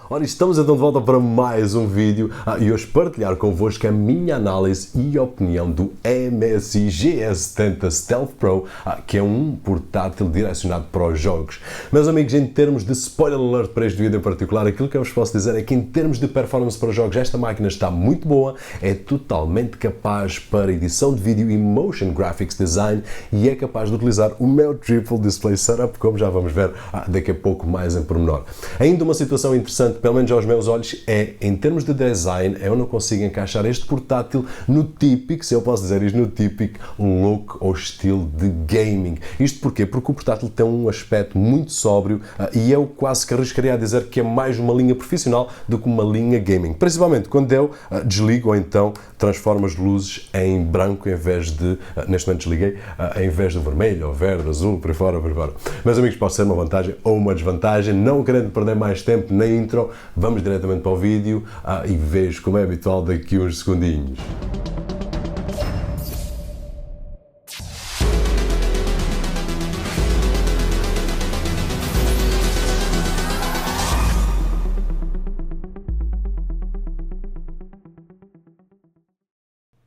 Ora, estamos então de volta para mais um vídeo e hoje partilhar convosco a minha análise e opinião do MSI GS70 Stealth Pro, que é um portátil direcionado para os jogos. Meus amigos, em termos de spoiler alert para este vídeo em particular, aquilo que eu vos posso dizer é que em termos de performance para os jogos, esta máquina está muito boa, é totalmente capaz para edição de vídeo e motion graphics design e é capaz de utilizar o meu Triple Display Setup, como já vamos ver daqui a pouco mais em pormenor. Ainda uma situação interessante, pelo menos aos meus olhos, é, em termos de design, eu não consigo encaixar este portátil no típico, se eu posso dizer isto, no típico look ou estilo de gaming. Isto porquê? Porque o portátil tem um aspecto muito sóbrio e eu quase que arriscaria a dizer que é mais uma linha profissional do que uma linha gaming. Principalmente quando eu desligo ou então transformo as luzes em branco em vez de, neste momento desliguei, em vez de vermelho ou verde, azul, por aí fora, por aí fora. Meus amigos, pode ser uma vantagem ou uma desvantagem, não querendo perder mais tempo na intro, vamos diretamente para o vídeo e vejo, como é habitual, daqui uns segundinhos.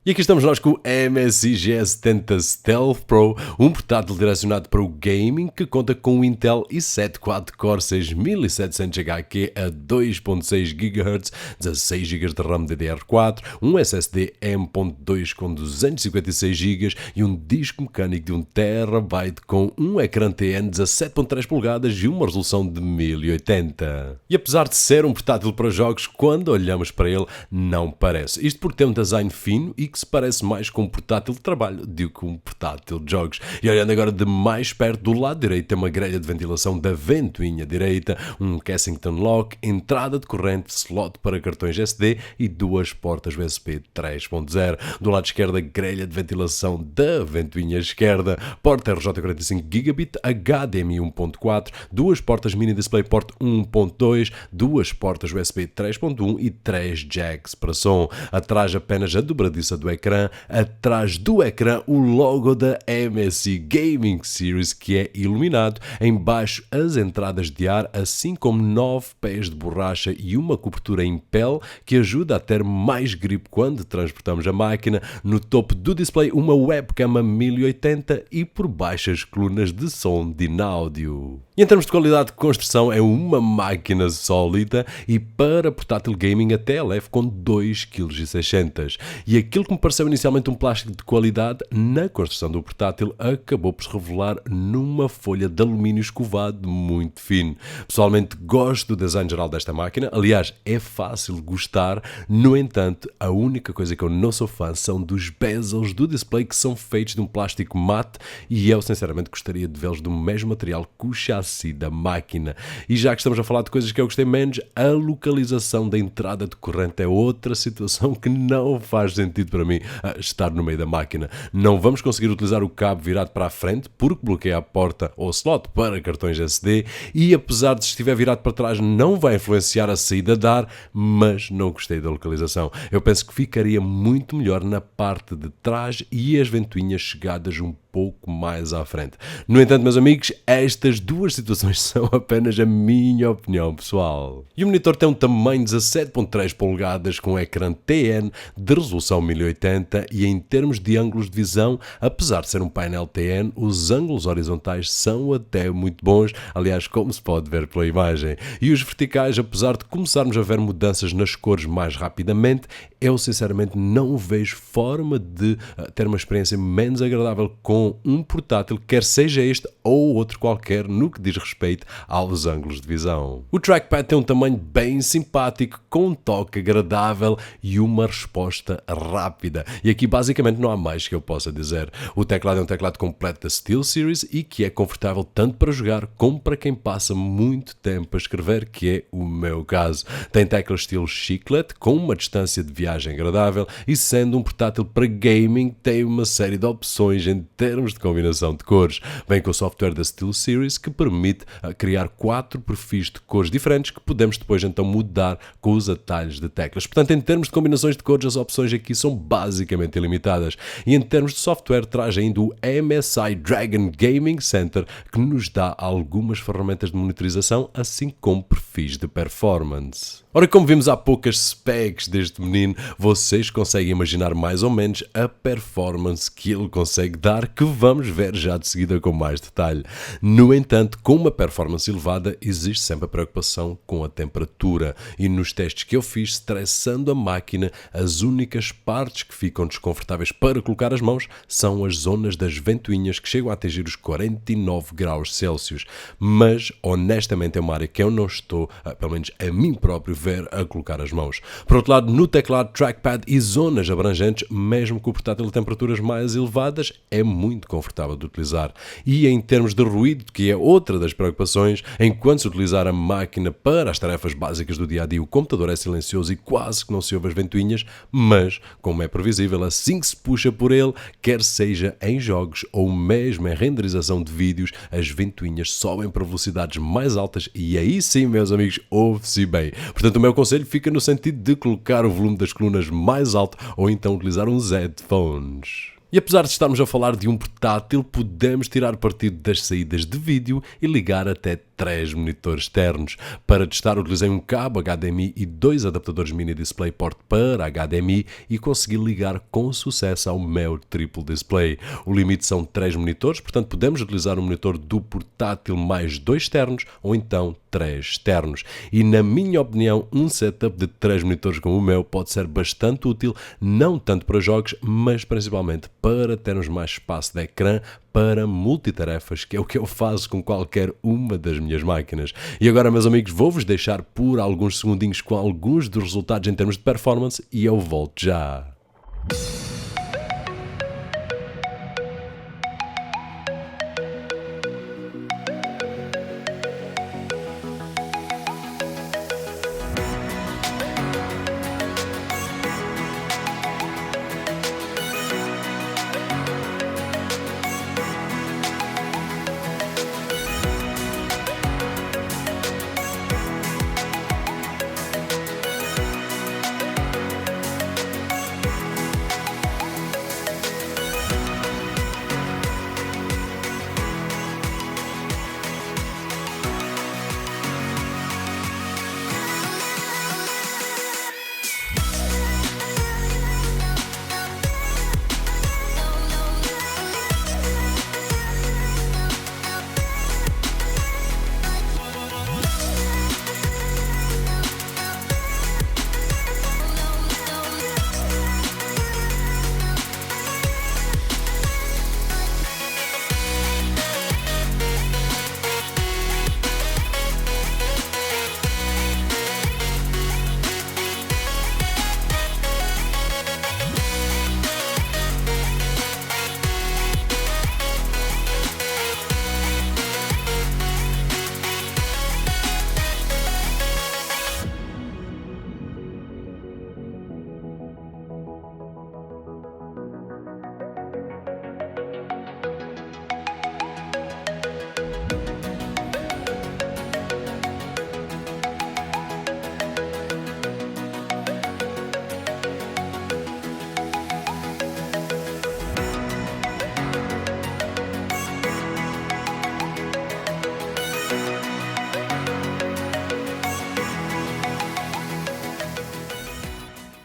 E aqui estamos nós com o MSI GS70 Stealth Pro, um portátil direcionado para o gaming que conta com o Intel i7 quad-core 6700HQ a 2.6 GHz, 16 GB de RAM DDR4, um SSD M.2 com 256 GB e um disco mecânico de 1 TB com um ecrã TN 17.3 polegadas e uma resolução de 1080. E apesar de ser um portátil para jogos, quando olhamos para ele não parece. Isto porque tem um design fino e que se parece mais com um portátil de trabalho do que um portátil de jogos. E olhando agora de mais perto, do lado direito tem uma grelha de ventilação da ventoinha direita, um Kensington Lock, entrada de corrente, slot para cartões SD e duas portas USB 3.0. Do lado esquerdo, a grelha de ventilação da ventoinha esquerda, porta RJ45 Gigabit, HDMI 1.4, duas portas mini DisplayPort 1.2, duas portas USB 3.1 e 3 jacks para som. Atrás apenas a dobradiça do ecrã, atrás do ecrã o logo da MSI Gaming Series que é iluminado, em baixo as entradas de ar, assim como 9 pés de borracha e uma cobertura em pele que ajuda a ter mais grip quando transportamos a máquina, no topo do display uma webcam a 1080 e por baixo as colunas de som de in-áudio. E em termos de qualidade de construção é uma máquina sólida e para portátil gaming até é leve com 2,6 kg. E aquilo que me pareceu inicialmente um plástico de qualidade, na construção do portátil acabou por se revelar numa folha de alumínio escovado muito fino. Pessoalmente gosto do design geral desta máquina, aliás é fácil gostar, no entanto a única coisa que eu não sou fã são dos bezels do display que são feitos de um plástico mate e eu sinceramente gostaria de vê-los do mesmo material que o chassi da máquina. E já que estamos a falar de coisas que eu gostei menos, a localização da entrada de corrente é outra situação que não faz sentido para mim estar no meio da máquina. Não vamos conseguir utilizar o cabo virado para a frente porque bloqueia a porta ou slot para cartões SD e apesar de se estiver virado para trás não vai influenciar a saída de ar, mas não gostei da localização. Eu penso que ficaria muito melhor na parte de trás e as ventoinhas chegadas um pouco mais à frente. No entanto, meus amigos, estas duas situações são apenas a minha opinião pessoal. E o monitor tem um tamanho de 17.3 polegadas com ecrã TN de resolução 1080 e em termos de ângulos de visão, apesar de ser um painel TN, os ângulos horizontais são até muito bons, aliás, como se pode ver pela imagem. E os verticais, apesar de começarmos a ver mudanças nas cores mais rapidamente, eu sinceramente não vejo forma de ter uma experiência menos agradável com um portátil, quer seja este ou outro qualquer, no que diz respeito aos ângulos de visão. O trackpad tem um tamanho bem simpático, com um toque agradável e uma resposta rápida. E aqui basicamente não há mais que eu possa dizer. O teclado é um teclado completo da SteelSeries e que é confortável tanto para jogar como para quem passa muito tempo a escrever, que é o meu caso. Tem teclas estilo chiclete, com uma distância de viagem agradável e sendo um portátil para gaming tem uma série de opções em termos de combinação de cores. Vem com o software da SteelSeries que permite criar 4 perfis de cores diferentes que podemos depois então mudar com os atalhos de teclas. Portanto, em termos de combinações de cores, as opções aqui são basicamente ilimitadas. E em termos de software, traz ainda o MSI Dragon Gaming Center, que nos dá algumas ferramentas de monitorização, assim como perfis de performance. Ora, como vimos há poucas specs deste menino, vocês conseguem imaginar mais ou menos a performance que ele consegue dar, que vamos ver já de seguida com mais detalhe. No entanto, com uma performance elevada, existe sempre a preocupação com a temperatura, e nos testes que eu fiz, estressando a máquina, as únicas partes que ficam desconfortáveis para colocar as mãos são as zonas das ventoinhas, que chegam a atingir os 49 graus Celsius. Mas, honestamente, é uma área que eu não estou, pelo menos a mim próprio, ver a colocar as mãos. Por outro lado, no teclado, trackpad e zonas abrangentes, mesmo com o portátil a temperaturas mais elevadas, é muito confortável de utilizar. E em termos de ruído, que é outra das preocupações, enquanto se utilizar a máquina para as tarefas básicas do dia-a-dia, o computador é silencioso e quase que não se ouve as ventoinhas, mas, como é previsível, assim que se puxa por ele, quer seja em jogos ou mesmo em renderização de vídeos, as ventoinhas sobem para velocidades mais altas e aí sim, meus amigos, ouve-se bem. Portanto, o meu conselho fica no sentido de colocar o volume das colunas mais alto ou então utilizar uns headphones. E apesar de estarmos a falar de um portátil, podemos tirar partido das saídas de vídeo e ligar até 3 monitores externos. Para testar, utilizei um cabo HDMI e 2 adaptadores mini DisplayPort para HDMI e consegui ligar com sucesso ao meu triplo display. O limite são 3 monitores, portanto podemos utilizar um monitor do portátil mais 2 externos ou então 3 externos. E na minha opinião, um setup de 3 monitores como o meu pode ser bastante útil, não tanto para jogos, mas principalmente para termos mais espaço de ecrã para multitarefas, que é o que eu faço com qualquer uma das minhas máquinas. E agora, meus amigos, vou-vos deixar por alguns segundinhos com alguns dos resultados em termos de performance e eu volto já.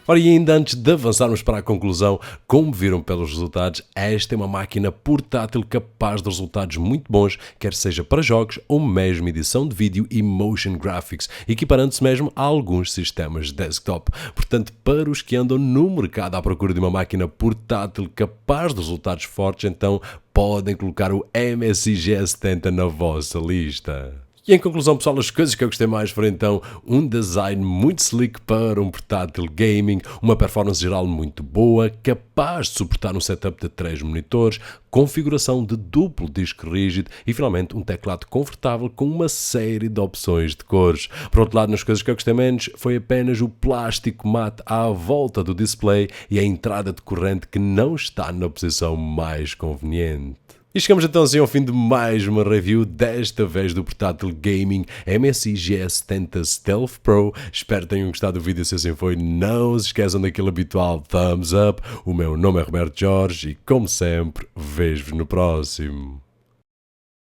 Ora, e ainda antes de avançarmos para a conclusão, como viram pelos resultados, esta é uma máquina portátil capaz de resultados muito bons, quer seja para jogos ou mesmo edição de vídeo e motion graphics, equiparando-se mesmo a alguns sistemas de desktop. Portanto, para os que andam no mercado à procura de uma máquina portátil capaz de resultados fortes, então podem colocar o MSI G70 na vossa lista. E em conclusão, pessoal, as coisas que eu gostei mais foram então um design muito slick para um portátil gaming, uma performance geral muito boa, capaz de suportar um setup de 3 monitores, configuração de duplo disco rígido e finalmente um teclado confortável com uma série de opções de cores. Por outro lado, nas coisas que eu gostei menos foi apenas o plástico mate à volta do display e a entrada de corrente que não está na posição mais conveniente. E chegamos então assim ao fim de mais uma review, desta vez do portátil gaming MSI G70 Stealth Pro. Espero que tenham gostado do vídeo, se assim foi, não se esqueçam daquele habitual thumbs up. O meu nome é Roberto Jorge e, como sempre, vejo-vos no próximo.